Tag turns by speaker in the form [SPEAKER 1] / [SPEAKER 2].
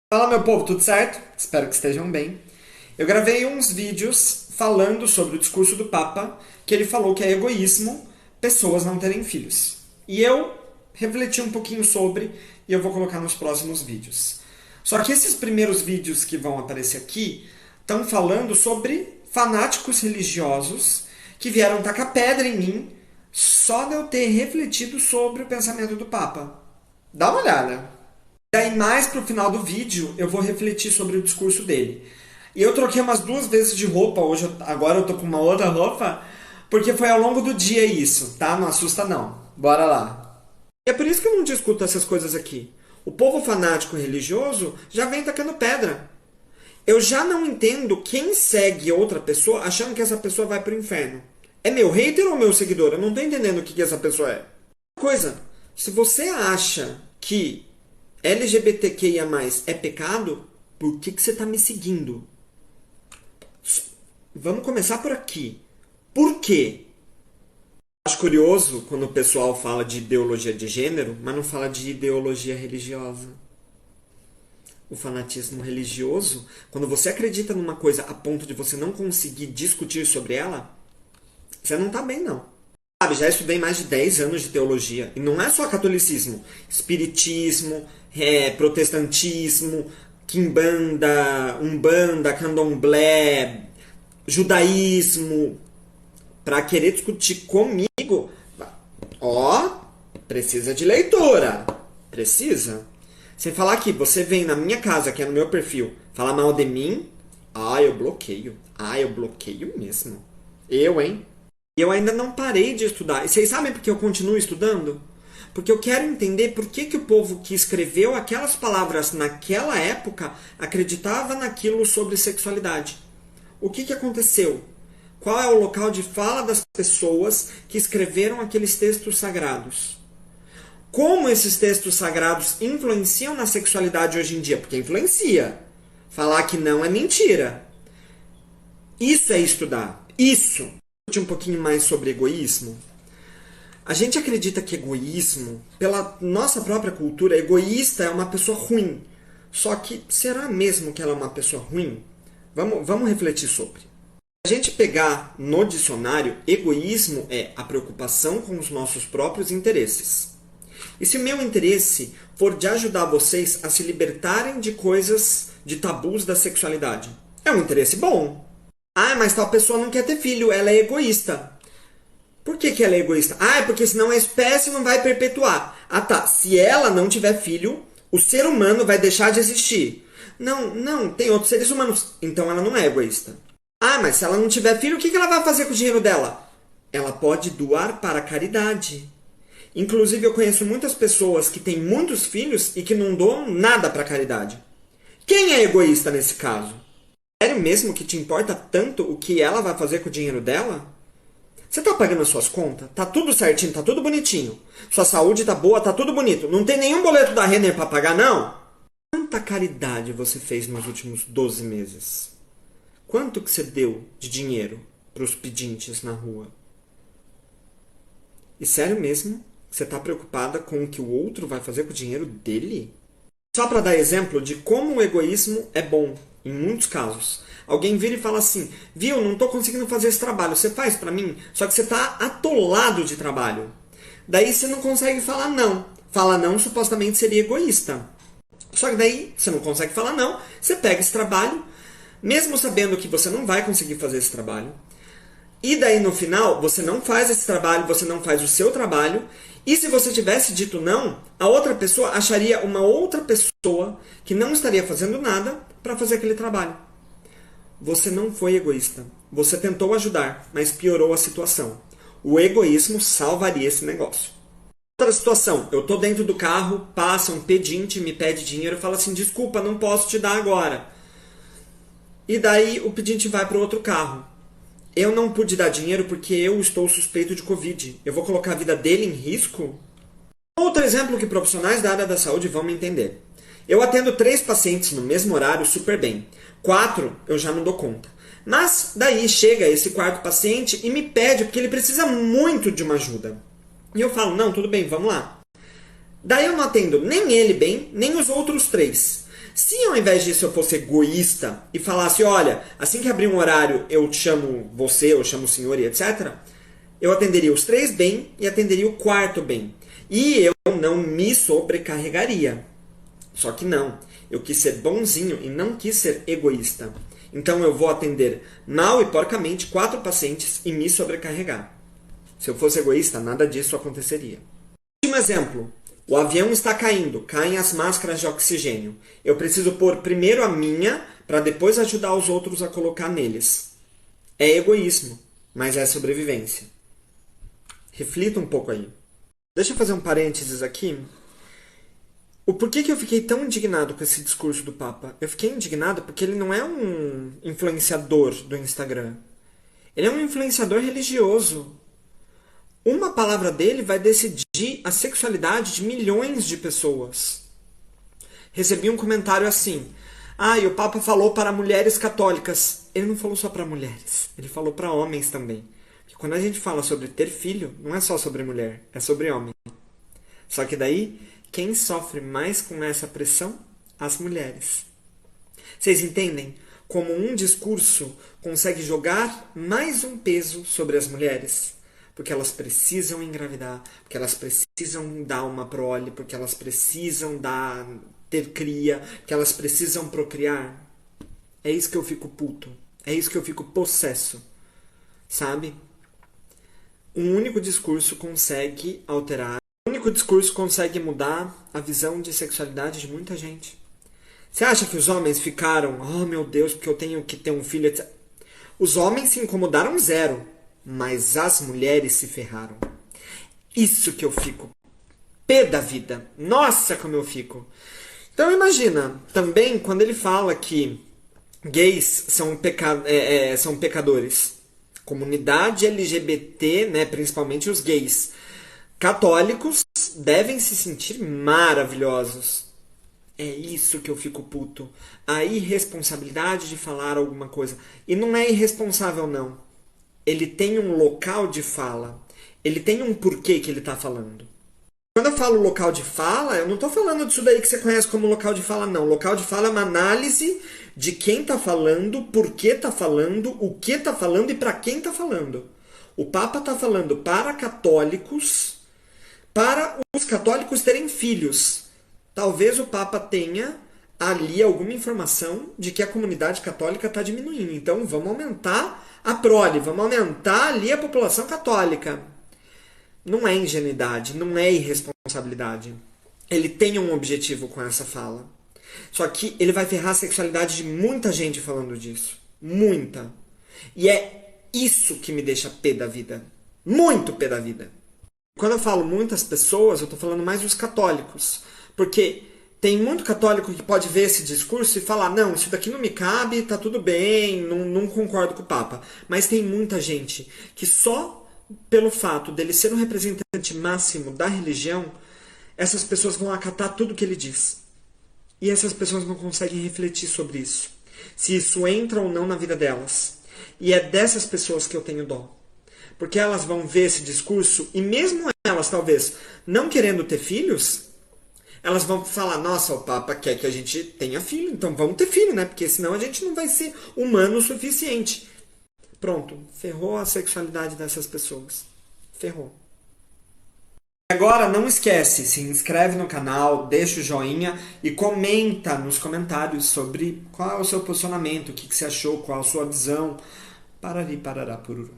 [SPEAKER 1] Fala, meu povo, tudo certo? Espero que estejam bem. Eu gravei uns vídeos falando sobre o discurso do Papa, que ele falou que é egoísmo pessoas não terem filhos. E eu refleti um pouquinho sobre e eu vou colocar nos próximos vídeos. Só que esses primeiros vídeos que vão aparecer aqui estão falando sobre fanáticos religiosos que vieram tacar pedra em mim só de eu ter refletido sobre o pensamento do Papa. Dá uma olhada. E aí, mais pro final do vídeo, eu vou refletir sobre o discurso dele. E eu troquei umas duas vezes de roupa, agora eu tô com uma outra roupa, porque foi ao longo do dia isso, tá? Não assusta não. Bora lá. E é por isso que eu não discuto essas coisas aqui. O povo fanático religioso já vem tacando pedra. Eu já não entendo quem segue outra pessoa achando que essa pessoa vai pro inferno. É meu hater ou meu seguidor? Eu não tô entendendo o que essa pessoa é. Coisa, se você acha que LGBTQIA+, é pecado, por que você está me seguindo? Vamos começar por aqui. Por quê? Acho curioso quando o pessoal fala de ideologia de gênero, mas não fala de ideologia religiosa. O fanatismo religioso, quando você acredita numa coisa a ponto de você não conseguir discutir sobre ela, você não está bem, não. Sabe, já estudei mais de 10 anos de teologia. E não é só catolicismo. Espiritismo, protestantismo, quimbanda, umbanda, candomblé, judaísmo. Para querer discutir comigo, ó, precisa de leitura. Precisa. Sem falar que você vem na minha casa, que é no meu perfil, falar mal de mim, eu bloqueio. Eu bloqueio mesmo. Hein? E eu ainda não parei de estudar. E vocês sabem por que eu continuo estudando? Porque eu quero entender por que o povo que escreveu aquelas palavras naquela época acreditava naquilo sobre sexualidade. O que aconteceu? Qual é o local de fala das pessoas que escreveram aqueles textos sagrados? Como esses textos sagrados influenciam na sexualidade hoje em dia? Porque influencia. Falar que não é mentira. Isso é estudar. Isso. Um pouquinho mais sobre egoísmo. A gente acredita que egoísmo, pela nossa própria cultura, egoísta é uma pessoa ruim. Só que será mesmo que ela é uma pessoa ruim? Vamos refletir sobre. Se a gente pegar no dicionário, egoísmo é a preocupação com os nossos próprios interesses. E se o meu interesse for de ajudar vocês a se libertarem de coisas, de tabus da sexualidade, é um interesse bom. Mas tal pessoa não quer ter filho, ela é egoísta. Por que ela é egoísta? É porque senão a espécie não vai perpetuar. Tá. Se ela não tiver filho, o ser humano vai deixar de existir. Não, tem outros seres humanos. Então ela não é egoísta. Mas se ela não tiver filho, o que ela vai fazer com o dinheiro dela? Ela pode doar para a caridade. Inclusive, eu conheço muitas pessoas que têm muitos filhos e que não doam nada para a caridade. Quem é egoísta nesse caso? Sério mesmo que te importa tanto o que ela vai fazer com o dinheiro dela? Você tá pagando as suas contas? Tá tudo certinho, tá tudo bonitinho. Sua saúde tá boa, tá tudo bonito. Não tem nenhum boleto da Renner pra pagar, não? Quanta caridade você fez nos últimos 12 meses? Quanto que você deu de dinheiro pros pedintes na rua? E sério mesmo? Você tá preocupada com o que o outro vai fazer com o dinheiro dele? Só para dar exemplo de como o egoísmo é bom, em muitos casos. Alguém vira e fala assim, viu, não estou conseguindo fazer esse trabalho, você faz para mim? Só que você está atolado de trabalho. Daí você não consegue falar não. Falar não supostamente seria egoísta. Só que daí você não consegue falar não, você pega esse trabalho, mesmo sabendo que você não vai conseguir fazer esse trabalho. E daí no final, você não faz esse trabalho, você não faz o seu trabalho. E se você tivesse dito não, a outra pessoa acharia uma outra pessoa que não estaria fazendo nada para fazer aquele trabalho. Você não foi egoísta. Você tentou ajudar, mas piorou a situação. O egoísmo salvaria esse negócio. Outra situação, eu tô dentro do carro, passa um pedinte, me pede dinheiro e fala assim, desculpa, não posso te dar agora. E daí o pedinte vai para outro carro. Eu não pude dar dinheiro porque eu estou suspeito de Covid. Eu vou colocar a vida dele em risco? Outro exemplo que profissionais da área da saúde vão me entender. Eu atendo 3 pacientes no mesmo horário super bem. 4 eu já não dou conta. Mas daí chega esse 4º paciente e me pede porque ele precisa muito de uma ajuda. E eu falo, não, tudo bem, vamos lá. Daí eu não atendo nem ele bem, nem os outros 3. Se ao invés disso eu fosse egoísta e falasse, olha, assim que abrir um horário eu chamo você, eu chamo o senhor e etc., eu atenderia os 3 bem e atenderia o 4º bem. E eu não me sobrecarregaria. Só que não. Eu quis ser bonzinho e não quis ser egoísta. Então eu vou atender mal e porcamente 4 pacientes e me sobrecarregar. Se eu fosse egoísta, nada disso aconteceria. Último exemplo. O avião está caindo, caem as máscaras de oxigênio. Eu preciso pôr primeiro a minha para depois ajudar os outros a colocar neles. É egoísmo, mas é sobrevivência. Reflita um pouco aí. Deixa eu fazer um parênteses aqui. O porquê que eu fiquei tão indignado com esse discurso do Papa? Eu fiquei indignado porque ele não é um influenciador do Instagram. Ele é um influenciador religioso. Uma palavra dele vai decidir a sexualidade de milhões de pessoas. Recebi um comentário assim: e o Papa falou para mulheres católicas. Ele não falou só para mulheres, ele falou para homens também. Porque quando a gente fala sobre ter filho, não é só sobre mulher, é sobre homem. Só que daí, quem sofre mais com essa pressão? As mulheres. Vocês entendem como um discurso consegue jogar mais um peso sobre as mulheres? Porque elas precisam engravidar, porque elas precisam dar uma prole, porque elas precisam ter cria, porque elas precisam procriar. É isso que eu fico puto. É isso que eu fico possesso. Sabe? Um único discurso consegue alterar. Um único discurso consegue mudar a visão de sexualidade de muita gente. Você acha que os homens ficaram, oh meu Deus, porque eu tenho que ter um filho, etc. Os homens se incomodaram zero. Mas as mulheres se ferraram. Isso que eu fico pé da vida. Nossa, como eu fico. Então imagina, também quando ele fala que gays são pecadores. Comunidade LGBT, né, principalmente os gays católicos, devem se sentir maravilhosos. É isso que eu fico puto. A irresponsabilidade de falar alguma coisa. E não é irresponsável, não. Ele tem um local de fala. Ele tem um porquê que ele está falando. Quando eu falo local de fala, eu não estou falando disso daí que você conhece como local de fala, não. Local de fala é uma análise de quem está falando, por que está falando, o que está falando e para quem está falando. O Papa está falando para os católicos terem filhos. Talvez o Papa tenha ali alguma informação de que a comunidade católica está diminuindo. Então vamos aumentar a prole, vamos aumentar ali a população católica. Não é ingenuidade, não é irresponsabilidade. Ele tem um objetivo com essa fala. Só que ele vai ferrar a sexualidade de muita gente falando disso. Muita. E é isso que me deixa pé da vida. Muito pé da vida. Quando eu falo muitas pessoas, eu estou falando mais dos católicos. Porque tem muito católico que pode ver esse discurso e falar, não, isso daqui não me cabe, tá tudo bem, não concordo com o Papa. Mas tem muita gente que só pelo fato dele ser um representante máximo da religião, essas pessoas vão acatar tudo que ele diz. E essas pessoas não conseguem refletir sobre isso. Se isso entra ou não na vida delas. E é dessas pessoas que eu tenho dó. Porque elas vão ver esse discurso e mesmo elas, talvez, não querendo ter filhos, elas vão falar, nossa, o Papa quer que a gente tenha filho, então vamos ter filho, né? Porque senão a gente não vai ser humano o suficiente. Pronto, ferrou a sexualidade dessas pessoas. Ferrou. Agora não esquece, se inscreve no canal, deixa o joinha e comenta nos comentários sobre qual é o seu posicionamento, o que você achou, qual a sua visão. Parari, parará, pururu.